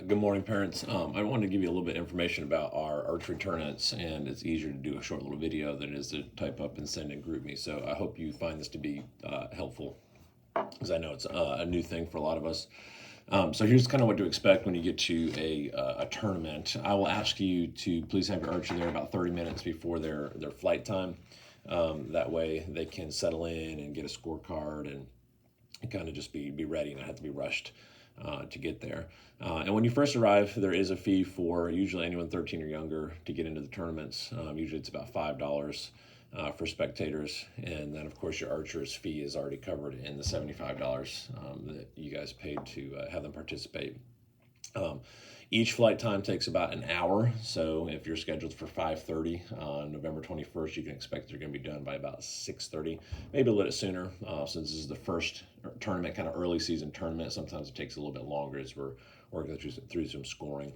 Good morning, parents. I wanted to give you a little bit of information about our archery tournaments, and it's easier to do a short little video than it is to type up and send and group me. So I hope you find this to be helpful, because I know it's a new thing for a lot of us. So here's kind of what to expect when you get to a tournament. I will ask you to please have your archer there about 30 minutes before their flight time. That way they can settle in and get a scorecard and kind of just be ready and not have to be rushed to get there. And when you first arrive, there is a fee for usually anyone 13 or younger to get into the tournaments. Usually it's about $5 for spectators. And then, of course, your archer's fee is already covered in the $75 that you guys paid to have them participate. Each flight time takes about an hour, so if you're scheduled for 5:30 on November 21st, you can expect they're going to be done by about 6:30, maybe a little bit sooner, since this is the first tournament, kind of early season tournament. Sometimes it takes a little bit longer as we're working through some scoring.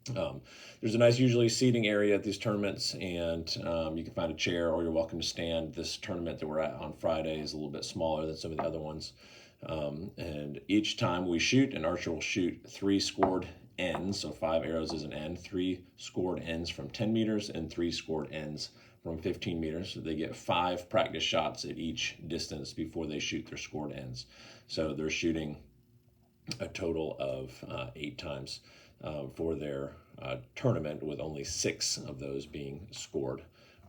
There's a nice usually seating area at these tournaments, and you can find a chair or you're welcome to stand. This tournament that we're at on Friday is a little bit smaller than some of the other ones. And each time we shoot, an archer will shoot 3 scored ends, so 5 arrows is an end, 3 scored ends from 10 meters and 3 scored ends from 15 meters. So they get 5 practice shots at each distance before they shoot their scored ends. So they're shooting a total of 8 times for their tournament, with only 6 of those being scored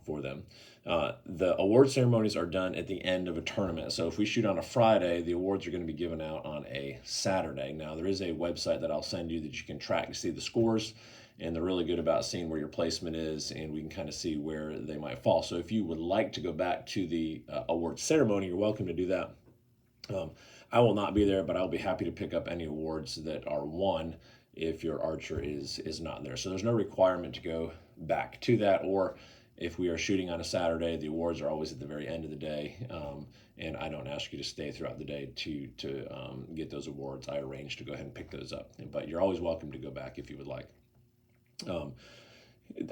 for them. The award ceremonies are done at the end of a tournament. So if we shoot on a Friday, the awards are going to be given out on a Saturday. Now, there is a website that I'll send you that you can track to see the scores, and they're really good about seeing where your placement is, and we can kind of see where they might fall. So if you would like to go back to the award ceremony, you're welcome to do that. I will not be there, but I'll be happy to pick up any awards that are won if your archer is not there. So there's no requirement to go back to that, or if we are shooting on a Saturday, the awards are always at the very end of the day, and I don't ask you to stay throughout the day to get those awards. I arrange to go ahead and pick those up, but you're always welcome to go back if you would like.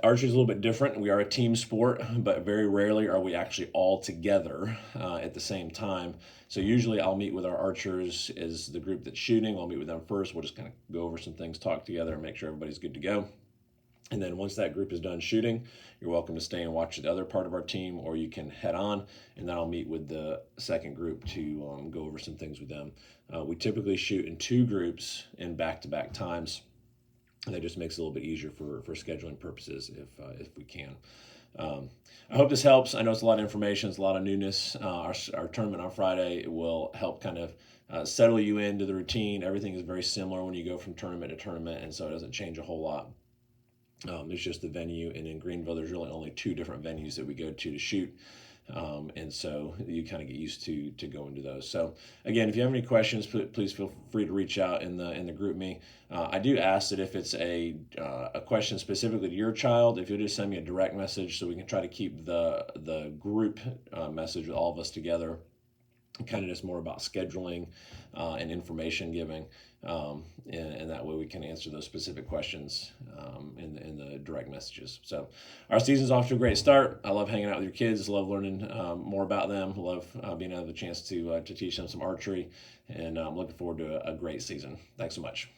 Archery is a little bit different. We are a team sport, but very rarely are we actually all together at the same time. So usually I'll meet with our archers as the group that's shooting. I'll meet with them first. We'll just kind of go over some things, talk together, and make sure everybody's good to go. And then once that group is done shooting, you're welcome to stay and watch the other part of our team, or you can head on, and then I'll meet with the second group to go over some things with them. We typically shoot in 2 groups in back-to-back times. And that just makes it a little bit easier for scheduling purposes if we can. I hope this helps. I know it's a lot of information. It's a lot of newness. Our tournament on Friday will help kind of settle you into the routine. Everything is very similar when you go from tournament to tournament, and so it doesn't change a whole lot. There's just the venue, and in Greenville, there's really only 2 different venues that we go to shoot. And so you kind of get used to going to those. So again, if you have any questions, please feel free to reach out in the group me. I do ask that if it's a question specifically to your child, if you'll just send me a direct message so we can try to keep the group message with all of us together. Kind of just more about scheduling and information giving, and that way we can answer those specific questions in the direct messages. So our season's off to a great start. I love hanging out with your kids. Love learning more about them. Love being able to have a chance to teach them some archery, and I'm looking forward to a great season. Thanks so much.